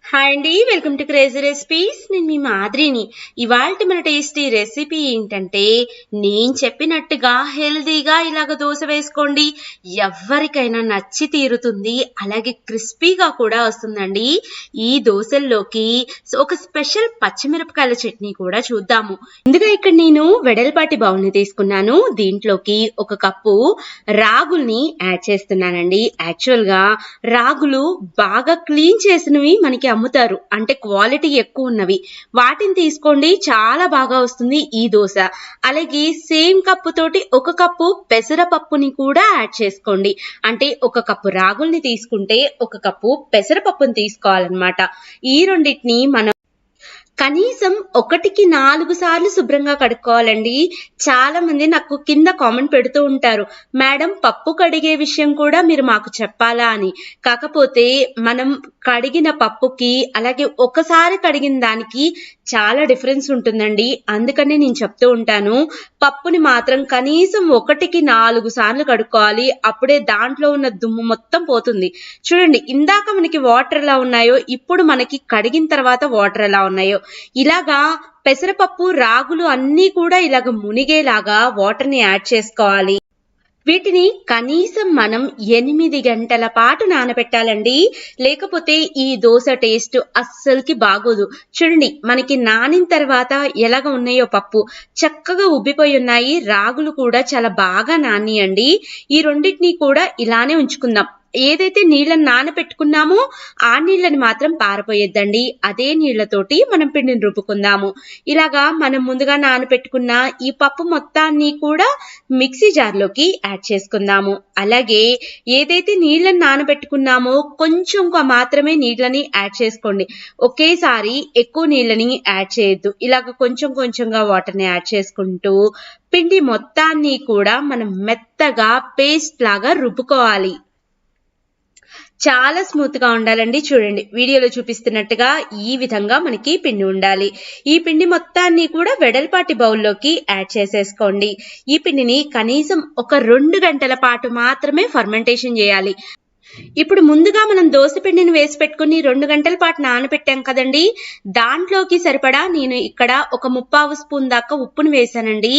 Hi అండి, welcome to crazy recipes. నేను మీ మాదిరిని. ఇవాల్టి మన టేస్టీ రెసిపీ ఏంటంటే, నేను చెప్పినట్టుగా హెల్దీగా ఇలాగ దోశ వేసుకోండి. ఎవరికైనా నచ్చి తీరుతుంది, అలాగే క్రిస్పీగా కూడా వస్తుందండి. ఈ దోశల్లోకి ఒక స్పెషల్ పచ్చిమిరపకాయల చట్నీ కూడా చూద్దాము. ముందుగా ఇక్కడ నేను వెడల్పాటి బౌల్ని తీసుకున్నాను. దీంట్లోకి ఒక కప్పు రాగుల్ని యాడ్ చేస్తున్నానండి. యాక్చువల్గా రాగులు బాగా క్లీన్ చేసినవి మనకి అమ్ముతారు, అంటే క్వాలిటీ ఎక్కువ ఉన్నవి వాటిని తీసుకోండి, చాలా బాగా వస్తుంది ఈ దోశ. అలాగే సేమ్ కప్పు తోటి ఒక కప్పు పెసరపప్పుని కూడా యాడ్ చేసుకోండి. అంటే ఒక కప్పు రాగుల్ని తీసుకుంటే ఒక కప్పు పెసరపప్పుని తీసుకోవాలన్నమాట. ఈ రెండింటిని మనం కనీసం 1-4 సార్లు శుభ్రంగా కడుక్కోవాలండి. చాలా మంది నాకు కింద కామెంట్ పెడుతూ ఉంటారు, మేడం పప్పు కడిగే విషయం కూడా మీరు మాకు చెప్పాలా అని. కాకపోతే మనం కడిగిన పప్పుకి అలాగే ఒకసారి కడిగిన దానికి చాలా డిఫరెన్స్ ఉంటుందండి. అందుకని నేను చెప్తూ ఉంటాను, పప్పుని మాత్రం కనీసం 1-4 సార్లు కడుక్కోవాలి. అప్పుడే దాంట్లో ఉన్న దుమ్ము మొత్తం పోతుంది. చూడండి, ఇందాక మనకి వాటర్ ఎలా ఉన్నాయో ఇప్పుడు మనకి కడిగిన తర్వాత వాటర్ ఎలా ఉన్నాయో, ఇలాగా పెసరపప్పు రాగులు అన్నీ కూడా ఇలాగ మునిగేలాగా వాటర్ ని యాడ్ చేసుకోవాలి. వీటిని కనీసం మనం 8 గంటల పాటు నానబెట్టాలండి. లేకపోతే ఈ దోశ టేస్ట్ అస్సలకి బాగోదు. చూడండి, మనకి నానిన తర్వాత ఎలాగ ఉన్నాయో పప్పు చక్కగా ఉబ్బిపోయి ఉన్నాయి. రాగులు కూడా చాలా బాగా నానియండి. ఈ రెండింటిని కూడా ఇలానే ఉంచుకుందాం. ఏదైతే నీళ్ళని నానబెట్టుకున్నామో ఆ నీళ్ళని మాత్రం పారపోయొద్దండి. అదే నీళ్లతోటి మనం పిండిని రుబ్బుకుందాము. ఇలాగా మనం ముందుగా నానబెట్టుకున్న ఈ పప్పు మొత్తాన్ని కూడా మిక్సీ జార్లోకి యాడ్ చేసుకుందాము. అలాగే ఏదైతే నీళ్ళని నానబెట్టుకున్నామో కొంచెం మాత్రమే నీళ్ళని యాడ్ చేసుకోండి. ఒకేసారి ఎక్కువ నీళ్ళని యాడ్ చేయొద్దు. ఇలాగ కొంచెం కొంచెంగా వాటర్ని యాడ్ చేసుకుంటూ పిండి మొత్తాన్ని కూడా మనం మెత్తగా పేస్ట్ లాగా రుబ్బుకోవాలి. చాలా స్మూత్ గా ఉండాలండి. చూడండి, వీడియోలో చూపిస్తున్నట్టుగా ఈ విధంగా మనకి పిండి ఉండాలి. ఈ పిండి మొత్తాన్ని కూడా వెడల్పాటి బౌల్లోకి యాడ్ చేసేసుకోండి. ఈ పిండిని కనీసం ఒక 2 గంటల పాటు మాత్రమే ఫర్మెంటేషన్ చేయాలి. ఇప్పుడు ముందుగా మనం దోశ పిండిని వేసి పెట్టుకుని 2 గంటల పాటు నానబెట్టాం కదండి, దాంట్లోకి సరిపడా నేను ఇక్కడ ఒక 3/4 స్పూన్ దాకా ఉప్పును వేసానండి.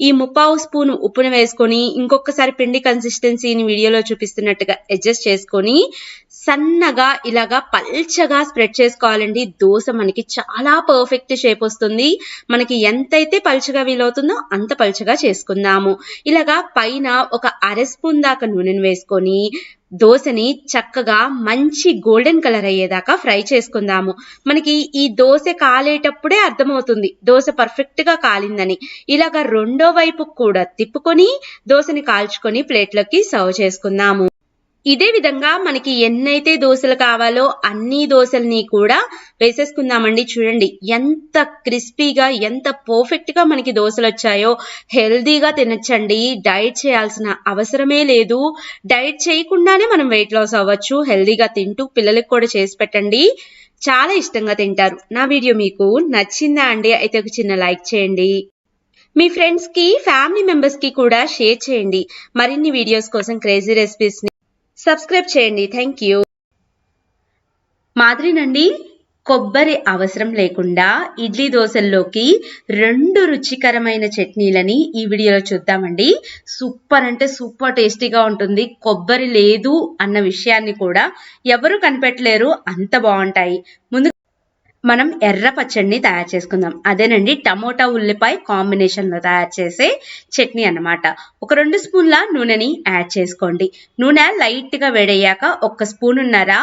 ఈ 3/4 స్పూన్ ఉప్పును వేసుకొని ఇంకొకసారి పిండి కన్సిస్టెన్సీని వీడియోలో చూపిస్తున్నట్టుగా అడ్జస్ట్ చేసుకొని సన్నగా ఇలాగా పల్చగా స్ప్రెడ్ చేసుకోవాలండి. దోశ మనకి చాలా పర్ఫెక్ట్ షేప్ వస్తుంది. మనకి ఎంతైతే పల్చగా వీలవుతుందో అంత పల్చగా చేసుకుందాము. ఇలాగా పైన ఒక 1/2 స్పూన్ దాకా నూనెను వేసుకొని దోశని చక్కగా మంచి గోల్డెన్ కలర్ అయ్యేదాకా ఫ్రై చేసుకుందాము. మనకి ఈ దోశ కాలేటప్పుడే అర్థమవుతుంది దోశ పర్ఫెక్ట్ గా కాలిందని. ఇలాగా రెండో వైపు కూడా తిప్పుకొని దోశని కాల్చుకొని ప్లేట్లోకి సర్వ్ చేసుకుందాము. ఇదే విధంగా మనకి ఎన్నైతే దోశలు కావాలో అన్ని దోశల్ని కూడా వేసేసుకుందామండి. చూడండి, ఎంత క్రిస్పీగా ఎంత పర్ఫెక్ట్ గా మనకి దోశలు వచ్చాయో. హెల్దీగా తినచ్చండి, డైట్ చేయాల్సిన అవసరమే లేదు. డైట్ చేయకుండానే మనం వెయిట్ లాస్ అవ్వచ్చు హెల్దీగా తింటూ. పిల్లలకు కూడా చేసి పెట్టండి, చాలా ఇష్టంగా తింటారు. నా వీడియో మీకు నచ్చిందా అండి? అయితే ఒక చిన్న లైక్ చేయండి. మీ ఫ్రెండ్స్ కి ఫ్యామిలీ మెంబర్స్ కి కూడా షేర్ చేయండి. మరిన్ని వీడియోస్ కోసం క్రేజీ రెసిపీస్ ని సబ్స్క్రైబ్ చేయండి. Thank you. మాదిరినండి, కొబ్బరి అవసరం లేకుండా ఇడ్లీ దోశల్లోకి 2 రుచికరమైన చట్నీలని ఈ వీడియోలో చూద్దామండి. సూపర్ అంటే సూపర్ టేస్టీగా ఉంటుంది. కొబ్బరి లేదు అన్న విషయాన్ని కూడా ఎవరు కనిపెట్టలేరు, అంత బాగుంటాయి. ముందు మనం ఎర్ర పచ్చడిని తయారు చేసుకుందాం. అదేనండి, టమోటా ఉల్లిపాయ కాంబినేషన్ లో తయారు చేసే చట్నీ అన్నమాట. ఒక 2 స్పూన్ల నూనెని యాడ్ చేసుకోండి. నూనె లైట్ గా వేడయ్యాక 1 స్పూనున్నర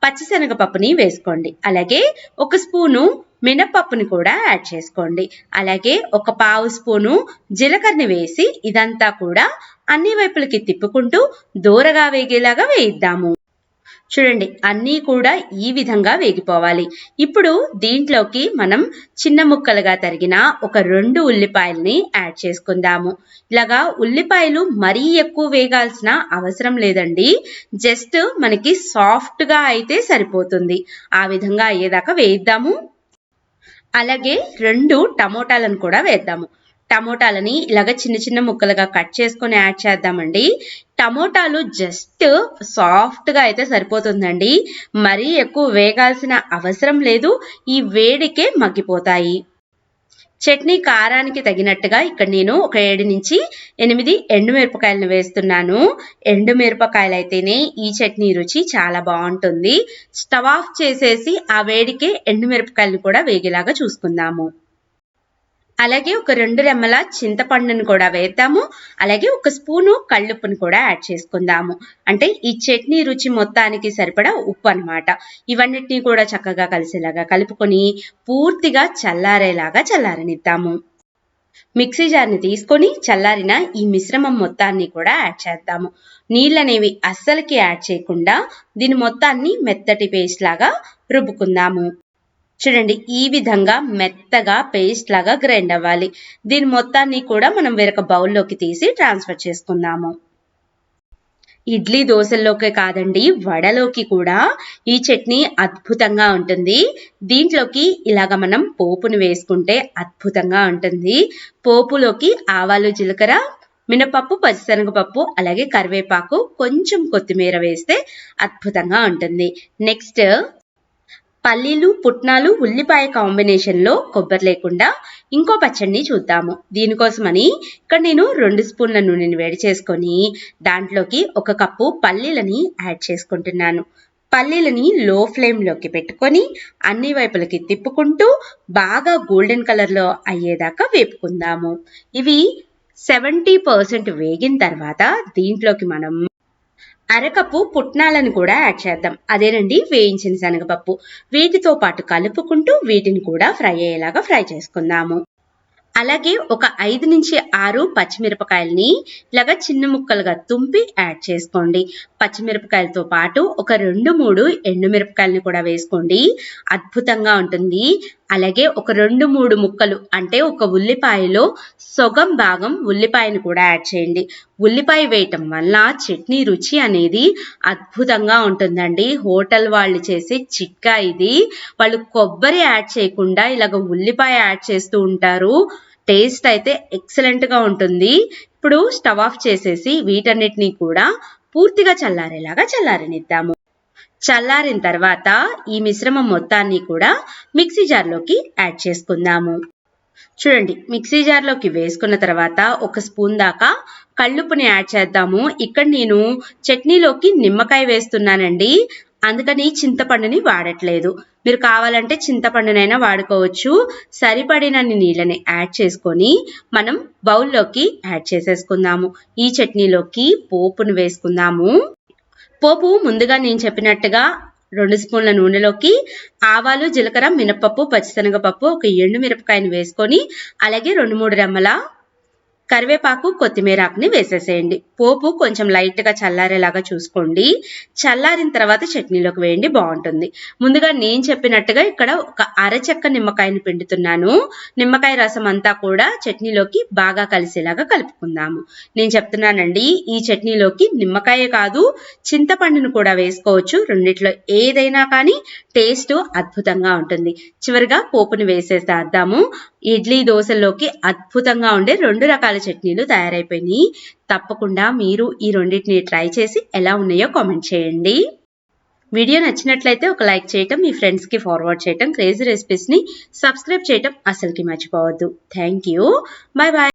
పచ్చిశనగపప్పుని వేసుకోండి. అలాగే 1 స్పూను మినపప్పుని కూడా యాడ్ చేసుకోండి. అలాగే 1/4 స్పూను జీలకర్రని వేసి ఇదంతా కూడా అన్ని వైపులకి తిప్పుకుంటూ దూరగా వేగేలాగా వేయిద్దాము. చూడండి, అన్నీ కూడా ఈ విధంగా వేగిపోవాలి. ఇప్పుడు దీంట్లోకి మనం చిన్న ముక్కలుగా తరిగిన ఒక 2 ఉల్లిపాయల్ని యాడ్ చేసుకుందాము. ఇలాగా ఉల్లిపాయలు మరీ ఎక్కువ వేగాల్సిన అవసరం లేదండి, జస్ట్ మనకి సాఫ్ట్ గా అయితే సరిపోతుంది. ఆ విధంగా అయ్యేదాకా వేయిద్దాము. అలాగే 2 టమోటాలను కూడా వేద్దాము. టమోటాలని ఇలాగ చిన్న చిన్న ముక్కలుగా కట్ చేసుకొని యాడ్ చేద్దామండి. టమోటాలు జస్ట్ సాఫ్ట్గా అయితే సరిపోతుందండి, మరీ ఎక్కువ వేగాల్సిన అవసరం లేదు, ఈ వేడికే మగ్గిపోతాయి. చట్నీ కారానికి తగినట్టుగా ఇక్కడ నేను ఒక 7 నుంచి 8 ఎండుమిరపకాయలను వేస్తున్నాను. ఎండుమిరపకాయలు అయితేనే ఈ చట్నీ రుచి చాలా బాగుంటుంది. స్టవ్ ఆఫ్ చేసేసి ఆ వేడికే ఎండుమిరపకాయలను కూడా వేగేలాగా చూసుకుందాము. అలాగే ఒక 2 రెమ్మల చింతపండును కూడా వేద్దాము. అలాగే ఒక స్పూను కళ్ళుప్పును కూడా యాడ్ చేసుకుందాము. అంటే ఈ చట్నీ రుచి మొత్తానికి సరిపడా ఉప్పు అన్నమాట. ఇవన్నిటిని కూడా చక్కగా కలిసేలాగా కలుపుకొని పూర్తిగా చల్లారనిద్దాము. మిక్సీ జార్ని తీసుకొని చల్లారిన ఈ మిశ్రమం మొత్తాన్ని కూడా యాడ్ చేద్దాము. నీళ్ళనేవి అస్సలకి యాడ్ చేయకుండా దీని మొత్తాన్ని మెత్తటి పేస్ట్ లాగా రుబ్బుకుందాము. చూడండి, ఈ విధంగా మెత్తగా పేస్ట్ లాగా గ్రైండ్ అవ్వాలి. దీని మొత్తాన్ని కూడా మనం వేరొక బౌల్లోకి తీసి ట్రాన్స్ఫర్ చేసుకుందాము. ఇడ్లీ దోశల్లోకే కాదండి, వడలోకి కూడా ఈ చట్నీ అద్భుతంగా ఉంటుంది. దీంట్లోకి ఇలాగ మనం పోపును వేసుకుంటే అద్భుతంగా ఉంటుంది. పోపులోకి ఆవాలు, జీలకర్ర, మినపప్పు, పచ్చిశనగపప్పు, అలాగే కరివేపాకు, కొంచెం కొత్తిమీర వేస్తే అద్భుతంగా ఉంటుంది. నెక్స్ట్ పల్లీలు, పుట్నాలు, ఉల్లిపాయ కాంబినేషన్లో కొబ్బరి లేకుండా ఇంకో పచ్చడిని చూద్దాము. దీనికోసమని ఇక్కడ నేను 2 స్పూన్ల నూనెని వేడి చేసుకొని దాంట్లోకి 1 కప్పు పల్లీలని యాడ్ చేసుకుంటున్నాను. పల్లీలని లో ఫ్లేమ్లోకి పెట్టుకొని అన్ని వైపులకి తిప్పుకుంటూ బాగా గోల్డెన్ కలర్లో అయ్యేదాకా వేపుకుందాము. ఇవి 70% వేగిన తర్వాత దీంట్లోకి మనం అరకప్పు పుట్నాలను కూడా యాడ్ చేద్దాం. అదేనండి వేయించిన శనగపప్పు. వీటితో పాటు కలుపుకుంటూ వీటిని కూడా ఫ్రై అయ్యేలాగా ఫ్రై చేసుకుందాము. అలాగే ఒక 5 నుంచి 6 పచ్చిమిరపకాయలని ఇలాగా చిన్న ముక్కలుగా తుంపి యాడ్ చేసుకోండి. పచ్చిమిరపకాయలతో పాటు ఒక 2-3 ఎండుమిరపకాయలని కూడా వేసుకోండి, అద్భుతంగా ఉంటుంది. అలాగే ఒక 2-3 ముక్కలు అంటే ఒక ఉల్లిపాయలో సగం భాగం ఉల్లిపాయను కూడా యాడ్ చేయండి. ఉల్లిపాయ వేయటం వల్ల చట్నీ రుచి అనేది అద్భుతంగా ఉంటుందండి. హోటల్ వాళ్ళు చేసే చిట్కా ఇది. వాళ్ళు కొబ్బరి యాడ్ చేయకుండా ఇలాగ ఉల్లిపాయ యాడ్ చేస్తూ ఉంటారు. టేస్ట్ అయితే ఎక్సలెంట్ గా ఉంటుంది. ఇప్పుడు స్టవ్ ఆఫ్ చేసేసి వీటన్నిటిని కూడా పూర్తిగా చల్లారనిద్దాము. చల్లారిన తర్వాత ఈ మిశ్రమం మొత్తాన్ని కూడా మిక్సీ జార్లోకి యాడ్ చేసుకుందాము. చూడండి, మిక్సీ జార్లోకి వేసుకున్న తర్వాత 1 స్పూన్ దాకా కళ్ళుప్పుని యాడ్ చేద్దాము. ఇక్కడ నేను చట్నీలోకి నిమ్మకాయ వేస్తున్నానండి, అందుకని చింతపండుని వాడట్లేదు. మీరు కావాలంటే చింతపండునైనా వాడుకోవచ్చు. సరిపడినన్ని నీళ్ళని యాడ్ చేసుకొని మనం బౌల్లోకి యాడ్ చేసేసుకుందాము. ఈ చట్నీలోకి పోపును వేసుకుందాము. పోపు ముందుగా నేను చెప్పినట్టుగా 2 స్పూన్ల నూనెలోకి ఆవాలు, జీలకర్ర, మినపప్పు, పచ్చిశనగపప్పు, ఒక ఎండుమిరపకాయని వేసుకొని అలాగే 2-3 రెమ్మల కరివేపాకు, కొత్తిమీర ఆకుని వేసేసేయండి. పోపు కొంచెం లైట్గా చల్లారేలాగా చూసుకోండి. చల్లారిన తర్వాత చట్నీలోకి వేయండి, బాగుంటుంది. ముందుగా నేను చెప్పినట్టుగా ఇక్కడ ఒక అరచెక్క నిమ్మకాయని పిండుతున్నాను. నిమ్మకాయ రసం అంతా కూడా చట్నీలోకి బాగా కలిసేలాగా కలుపుకుందాము. నేను చెప్తున్నానండి, ఈ చట్నీలోకి నిమ్మకాయ కాదు చింతపండును కూడా వేసుకోవచ్చు. రెండిట్లో ఏదైనా కానీ టేస్ట్ అద్భుతంగా ఉంటుంది. చివరిగా పోపుని వేసేద్దాము. ఇడ్లీ దోశల్లోకి అద్భుతంగా ఉండే 2 రకాల చట్నీలు తయారైపోయినాయి. తప్పకుండా మీరు ఈ రెండింటిని ట్రై చేసి ఎలా ఉన్నాయో కామెంట్ చేయండి. వీడియో నచ్చినట్లయితే ఒక లైక్ చేయటం, మీ ఫ్రెండ్స్కి ఫార్వర్డ్ చేయటం, క్రేజీ రెసిపీస్ని సబ్స్క్రైబ్ చేయటం అసలుకి మర్చిపోవద్దు. Thank you. Bye bye.